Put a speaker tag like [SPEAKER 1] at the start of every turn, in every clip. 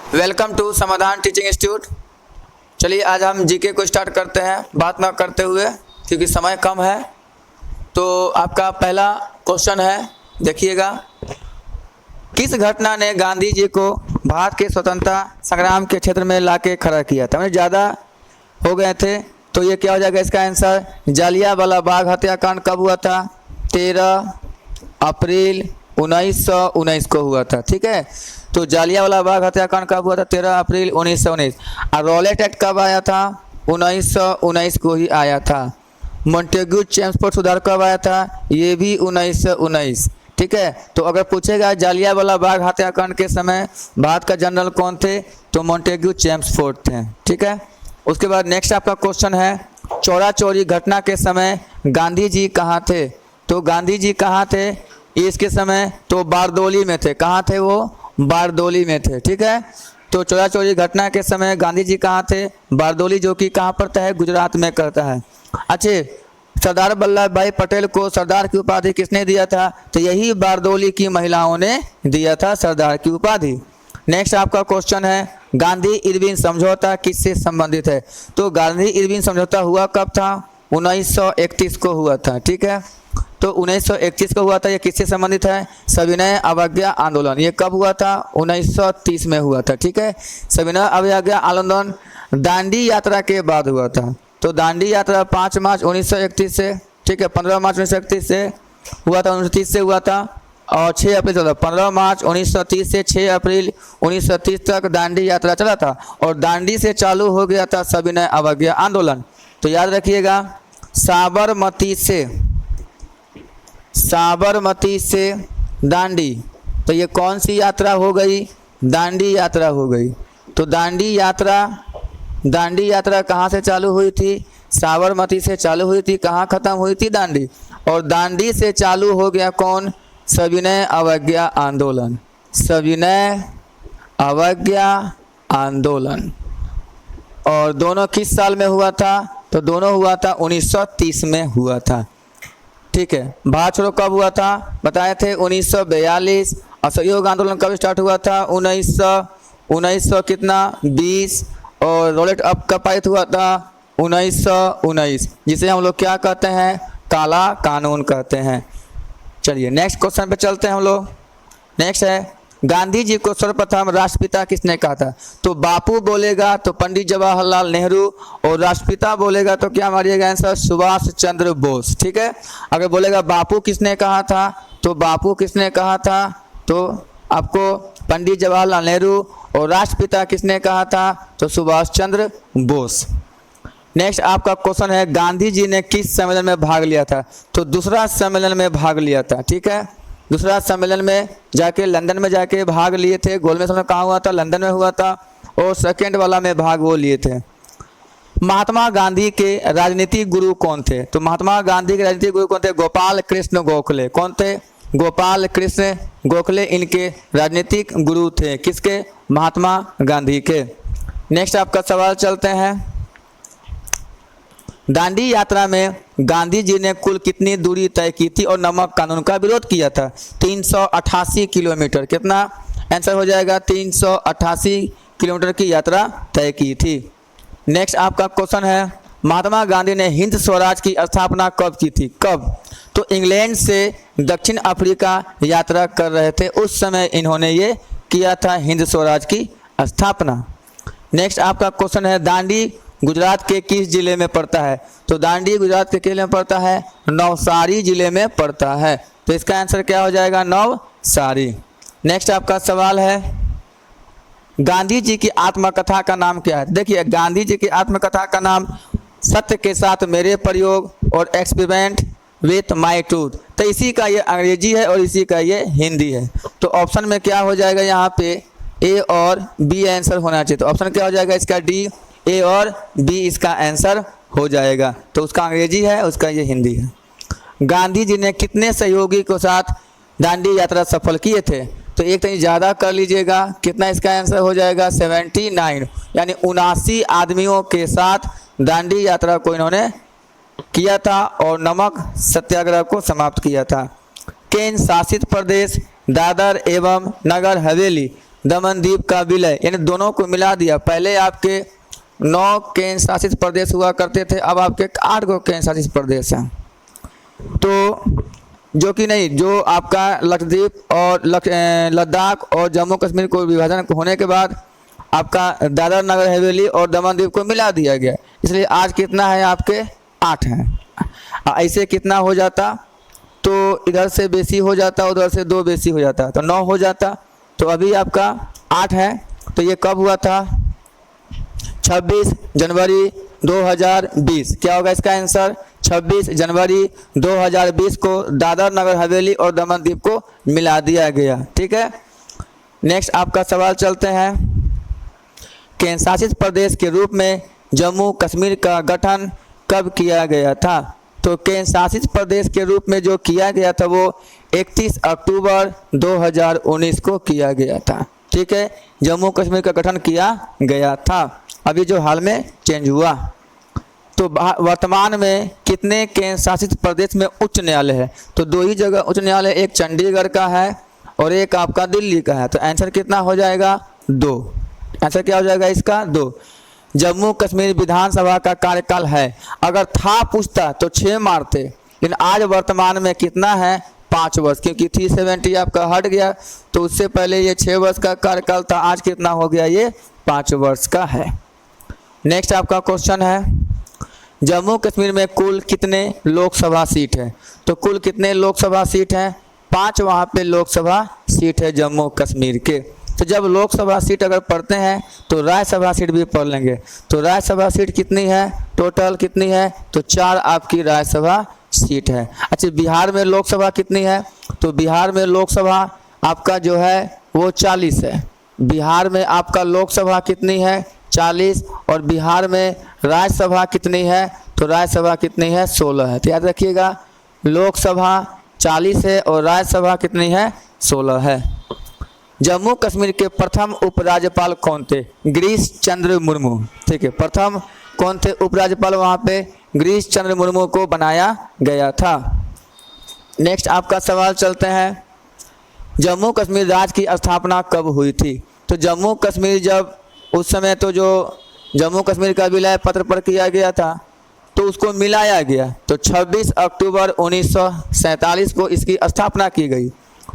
[SPEAKER 1] Welcome to समाधान teaching institute. चलिए आज हम जीके को स्टार्ट करते हैं बात ना करते हुए, क्योंकि समय कम है। तो आपका पहला क्वेश्चन है, देखिएगा, किस घटना ने गांधी जी को भारत के स्वतंत्रता संग्राम के क्षेत्र में लाके खड़ा किया था? मतलब ज़्यादा हो गए थे, तो ये क्या हो जाएगा इसका आंसर? जालियांवाला बाग हत्याकांड कब हुआ था? 13 अप्रैल 1919 को हुआ था। ठीक है, तो जालियांवाला बाग हत्याकांड कब हुआ था? 13 अप्रैल 1919। और रॉलेट एक्ट कब आया था? 1919 को ही आया था। मॉन्टेग्यू चेम्सफोर्ड सुधार कब आया था? ये भी 1919। ठीक है, तो अगर पूछेगा जालियांवाला बाग हत्याकांड के समय भारत का जनरल कौन थे, तो मॉन्टेग्यू चेम्सफोर्ड थे। ठीक है, उसके बाद नेक्स्ट आपका क्वेश्चन है, चौरा चौरी घटना के समय गांधी जी कहाँ थे? तो गांधी जी कहाँ थे इसके समय? तो बारदोली में थे। कहाँ थे वो? बारदोली में थे। ठीक है, तो चौरा चौरी घटना के समय गांधी जी कहाँ थे? बारदोली, जो कि कहाँ पड़ता है? गुजरात में करता है। अच्छे, सरदार वल्लभ भाई पटेल को सरदार की उपाधि किसने दिया था? तो यही बारदोली की महिलाओं ने दिया था सरदार की उपाधि। नेक्स्ट आपका क्वेश्चन है, गांधी इरविन समझौता किससे संबंधित है? तो गांधी इरविन समझौता हुआ कब था? 1931 को हुआ था। ठीक है, तो 1931 को हुआ था। ये किससे संबंधित है? सविनय अवज्ञा आंदोलन। ये कब हुआ था? 1930 में हुआ था। ठीक है, सविनय अवज्ञा आंदोलन दांडी यात्रा के बाद हुआ था। तो दांडी यात्रा 5 मार्च 1931 से, ठीक है, 15 मार्च 1931 से हुआ था, 1930 से हुआ था, और 6 अप्रैल चला। 15 मार्च 1930 से 6 अप्रैल 1930 तक दांडी यात्रा चला था, और दांडी से चालू हो गया था सविनय अवज्ञा आंदोलन। तो याद रखिएगा, साबरमती से दांडी, तो ये कौन सी यात्रा हो गई? दांडी यात्रा हो गई। तो दांडी यात्रा कहाँ से चालू हुई थी? साबरमती से चालू हुई थी। कहाँ खत्म हुई थी? दांडी। और दांडी से चालू हो गया कौन? सविनय अवज्ञा आंदोलन। सविनय अवज्ञा आंदोलन। और दोनों किस साल में हुआ था? तो दोनों हुआ था 1930 में हुआ था। ठीक है, भारत छोड़ो कब हुआ था? बताए थे 1942। असहयोग आंदोलन कब स्टार्ट हुआ था? 1900 कितना? 20। और रॉलेट अप कब पारित हुआ था? 1919, जिसे हम लोग क्या कहते हैं? काला कानून कहते हैं। चलिए नेक्स्ट क्वेश्चन पे चलते हैं हम लोग। नेक्स्ट है, गांधी जी को सर्वप्रथम राष्ट्रपिता किसने कहा था? तो बापू बोलेगा तो पंडित जवाहरलाल नेहरू, और राष्ट्रपिता बोलेगा तो क्या मारिएगा आंसर? सुभाष चंद्र बोस। ठीक है, अगर बोलेगा बापू किसने कहा था, तो बापू किसने कहा था? तो आपको पंडित जवाहरलाल नेहरू। और राष्ट्रपिता किसने कहा था? तो सुभाष चंद्र बोस। नेक्स्ट आपका क्वेश्चन है, गांधी जी ने किस सम्मेलन में भाग लिया था? तो दूसरा सम्मेलन में भाग लिया था। ठीक है, दूसरा सम्मेलन में जाके लंदन में जाके भाग लिए थे। गोलमेज सम्मेलन कहाँ हुआ था? लंदन में हुआ था। और सेकेंड वाला में भाग वो लिए थे। महात्मा गांधी के राजनीतिक गुरु कौन थे? तो महात्मा गांधी के राजनीतिक गुरु कौन थे? गोपाल कृष्ण गोखले। कौन थे? गोपाल कृष्ण गोखले इनके राजनीतिक गुरु थे। किसके? महात्मा गांधी के। नेक्स्ट आपका सवाल चलते हैं, दांडी यात्रा में गांधी जी ने कुल कितनी दूरी तय की थी और नमक कानून का विरोध किया था? 388 किलोमीटर। कितना? आंसर हो जाएगा 388 किलोमीटर की यात्रा तय की थी। नेक्स्ट आपका क्वेश्चन है, महात्मा गांधी ने हिंद स्वराज की स्थापना कब की थी? कब? तो इंग्लैंड से दक्षिण अफ्रीका यात्रा कर रहे थे, उस समय इन्होंने ये किया था हिंद स्वराज की स्थापना। नेक्स्ट आपका क्वेश्चन है, दांडी गुजरात के किस जिले में पड़ता है? तो दांडी गुजरात के जिले में पड़ता है? नवसारी जिले में पड़ता है। तो इसका आंसर क्या हो जाएगा? नवसारी। नेक्स्ट आपका सवाल है, गांधी जी की आत्मकथा का नाम क्या है? देखिए, गांधी जी की आत्मकथा का नाम सत्य के साथ मेरे प्रयोग और एक्सपेरिमेंट विथ माई ट्रूथ। तो इसी का ये अंग्रेजी है और इसी का ये हिंदी है। तो ऑप्शन में क्या हो जाएगा? यहाँ पे ए और बी आंसर होना चाहिए। तो ऑप्शन क्या हो जाएगा इसका? डी। ए और बी इसका आंसर हो जाएगा। तो उसका अंग्रेजी है, उसका ये हिंदी है। गांधी जी ने कितने सहयोगी के साथ दांडी यात्रा सफल किए थे? तो एक कहीं ज़्यादा कर लीजिएगा। कितना इसका आंसर हो जाएगा? 79, यानी 79 आदमियों के साथ दांडी यात्रा को इन्होंने किया था और नमक सत्याग्रह को समाप्त किया था। केंद्र शासित प्रदेश दादर एवं नगर हवेली दमनदीप का विलय, यानी दोनों को मिला दिया। पहले आपके 9 केंद्र शासित प्रदेश हुआ करते थे, अब आपके 8 को केंद्र शासित प्रदेश हैं। तो जो कि नहीं, जो आपका लक्षद्वीप और लद्दाख और जम्मू कश्मीर को विभाजन होने के बाद आपका दादर नगर हवेली और दमन-दीव को मिला दिया गया, इसलिए आज कितना है आपके 8 हैं। ऐसे कितना हो जाता, तो इधर से बेसी हो जाता, उधर से 2 बेसी हो जाता, तो 9 हो जाता। तो अभी आपका 8 है। तो ये कब हुआ था? 26 जनवरी 2020। क्या होगा इसका आंसर? 26 जनवरी 2020 को दादर नगर हवेली और दमन दीव को मिला दिया गया। ठीक है, नेक्स्ट आपका सवाल चलते हैं। केंद्र शासित प्रदेश के रूप में जम्मू कश्मीर का गठन कब किया गया था? तो केंद्र शासित प्रदेश के रूप में जो किया गया था वो 31 अक्टूबर 2019 को किया गया था। ठीक है, जम्मू कश्मीर का गठन किया गया था, अभी जो हाल में चेंज हुआ। तो वर्तमान में कितने केंद्र शासित प्रदेश में उच्च न्यायालय है? तो 2 ही जगह उच्च न्यायालय, एक चंडीगढ़ का है और एक आपका दिल्ली का है। तो आंसर कितना हो जाएगा? 2। आंसर क्या हो जाएगा इसका? 2। जम्मू कश्मीर विधानसभा का कार्यकाल है, अगर था पूछता तो 6 मारते, लेकिन आज वर्तमान में कितना है? 5 वर्ष, क्योंकि 370 आपका हट गया, तो उससे पहले ये 6 वर्ष का कार्यकाल था, आज कितना हो गया? ये 5 वर्ष का है। नेक्स्ट आपका क्वेश्चन है, जम्मू कश्मीर में कुल कितने लोकसभा सीट है? तो कुल कितने लोकसभा सीट हैं? 5 वहाँ पे लोकसभा सीट है जम्मू कश्मीर के। तो जब लोकसभा सीट अगर पढ़ते हैं तो राज्यसभा सीट भी पढ़ लेंगे। तो राज्यसभा सीट कितनी है? टोटल कितनी है? तो 4 आपकी राज्यसभा सीट है। अच्छा, बिहार में लोकसभा कितनी है? तो बिहार में लोकसभा आपका जो है वो 40 है। बिहार में आपका लोकसभा कितनी है? 40। और बिहार में राज्यसभा कितनी है? तो राज्यसभा कितनी है? 16 है। तो याद रखिएगा, लोकसभा 40 है और राज्यसभा कितनी है? 16 है। जम्मू कश्मीर के प्रथम उपराज्यपाल कौन थे? गिरीश चंद्र मुर्मू। ठीक है, प्रथम कौन थे उपराज्यपाल वहाँ पे? गिरीश चंद्र मुर्मू को बनाया गया था। नेक्स्ट आपका सवाल चलते हैं, जम्मू कश्मीर राज्य की स्थापना कब हुई थी? तो जम्मू कश्मीर जब उस समय तो जो जम्मू कश्मीर का विलय पत्र पर किया गया था तो उसको मिलाया गया, तो 26 अक्टूबर 1947 को इसकी स्थापना की गई।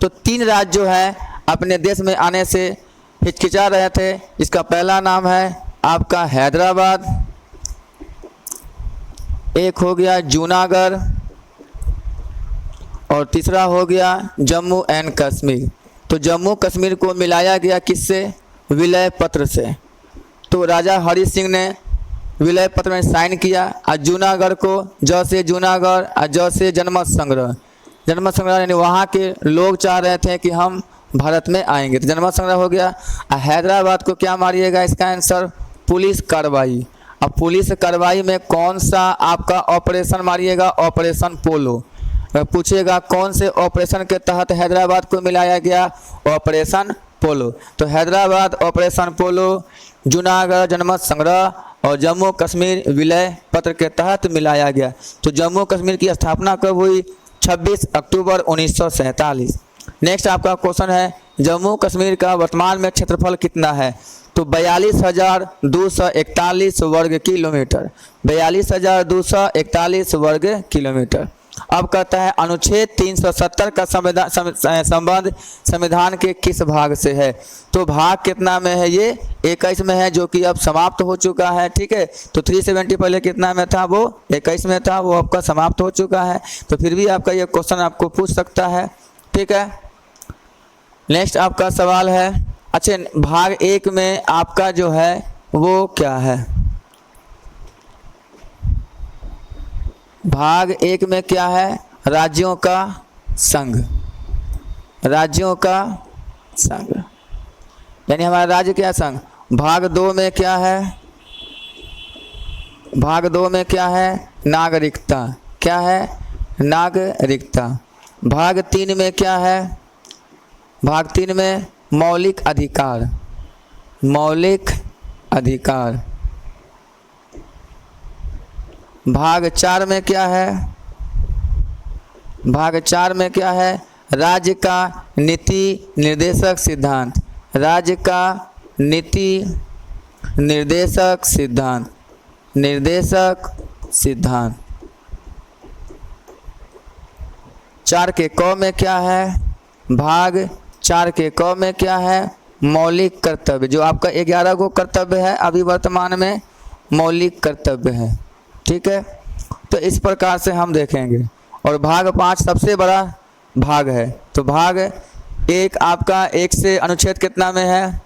[SPEAKER 1] तो 3 राज्य जो है अपने देश में आने से हिचकिचा रहे थे। इसका पहला नाम है आपका हैदराबाद, एक हो गया जूनागढ़ और तीसरा हो गया जम्मू एंड कश्मीर। तो जम्मू कश्मीर को मिलाया गया किससे? विलय पत्र से। तो राजा हरि सिंह ने विलय पत्र में साइन किया। और जूनागढ़ को ज से जूनागढ़ और ज से जनमत संग्रह, जनमत संग्रह यानी वहाँ के लोग चाह रहे थे कि हम भारत में आएंगे, तो जनमत संग्रह हो गया। और हैदराबाद को क्या मारिएगा? इसका आंसर पुलिस कार्रवाई। अब पुलिस कार्रवाई में कौन सा आपका ऑपरेशन मारिएगा? ऑपरेशन पोलो। पूछेगा कौन से ऑपरेशन के तहत हैदराबाद को मिलाया गया? ऑपरेशन पोलो। तो हैदराबाद ऑपरेशन पोलो, जूनागढ़ जनमत संग्रह और जम्मू कश्मीर विलय पत्र के तहत मिलाया गया। तो जम्मू कश्मीर की स्थापना कब हुई? 26 अक्टूबर 1947। नेक्स्ट आपका क्वेश्चन है, जम्मू कश्मीर का वर्तमान में क्षेत्रफल कितना है? तो 42,241 वर्ग किलोमीटर, 42,241 वर्ग किलोमीटर। अब कहता है अनुच्छेद 370 का संबंध संविधान के किस भाग से है? तो भाग कितना में है? ये 21 में है, जो कि अब समाप्त हो चुका है। ठीक है, तो 370 पहले कितना में था? वो 21 में था, वो आपका समाप्त हो चुका है। तो फिर भी आपका ये क्वेश्चन आपको पूछ सकता है। ठीक है, नेक्स्ट आपका सवाल है, अच्छा भाग 1 में आपका जो है वो क्या है? भाग 1 में क्या है? राज्यों का संघ, राज्यों का संघ, यानी हमारा राज्य क्या संघ। भाग 2 में क्या है? भाग 2 में क्या है? नागरिकता। क्या है? नागरिकता। भाग 3 में क्या है? भाग 3 में मौलिक अधिकार, मौलिक अधिकार। भाग 4 में क्या है? भाग 4 में क्या है? राज्य का नीति निर्देशक सिद्धांत, राज्य का नीति निर्देशक सिद्धांत। निर्देशक सिद्धांत। 4 के क में क्या है? भाग 4 के क में क्या है? मौलिक कर्तव्य। जो आपका 11 गो कर्तव्य है अभी वर्तमान में मौलिक कर्तव्य है। ठीक है, तो इस प्रकार से हम देखेंगे। और भाग 5 सबसे बड़ा भाग है। तो भाग 1 आपका 1 से अनुच्छेद कितना में है?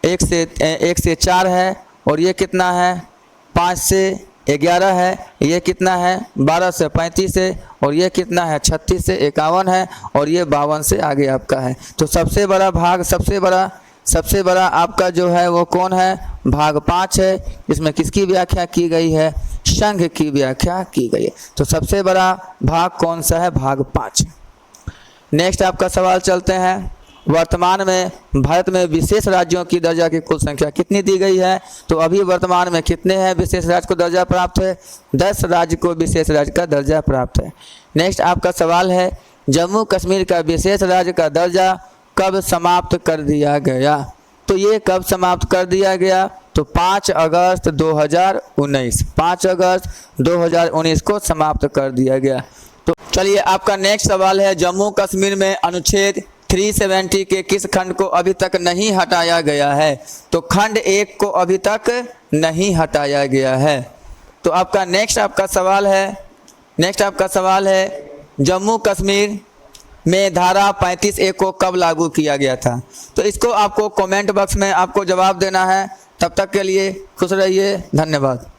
[SPEAKER 1] 1 से 4 है। और ये कितना है? 5 से 11 है। ये कितना है? 12 से 35 है। और ये कितना है? 36 से 51 है। और ये 52 से आगे आपका है। तो सबसे बड़ा भाग, सबसे बड़ा आपका जो है वो कौन है? भाग 5 है। इसमें किसकी व्याख्या की गई है? संघ की व्याख्या की गई है। तो सबसे बड़ा भाग कौन सा है? भाग 5। नेक्स्ट आपका सवाल चलते हैं। वर्तमान में भारत में विशेष राज्यों की दर्जा की कुल संख्या कितनी दी गई है? तो अभी वर्तमान में कितने हैं विशेष राज्य को दर्जा प्राप्त है? 10 राज्य को विशेष राज्य का दर्जा प्राप्त है। नेक्स्ट आपका सवाल है, जम्मू कश्मीर का विशेष राज्य का दर्जा कब समाप्त कर दिया गया? तो ये कब समाप्त कर दिया गया? तो 5 अगस्त 2019। 5 अगस्त 2019 को समाप्त कर दिया गया। तो चलिए आपका नेक्स्ट सवाल है, जम्मू कश्मीर में अनुच्छेद 370 के किस खंड को अभी तक नहीं हटाया गया है? तो खंड 1 को अभी तक नहीं हटाया गया है। तो आपका नेक्स्ट आपका सवाल है, जम्मू कश्मीर में धारा 35A को कब लागू किया गया था? तो इसको आपको कमेंट बॉक्स में आपको जवाब देना है। तब तक के लिए खुश रहिए। धन्यवाद।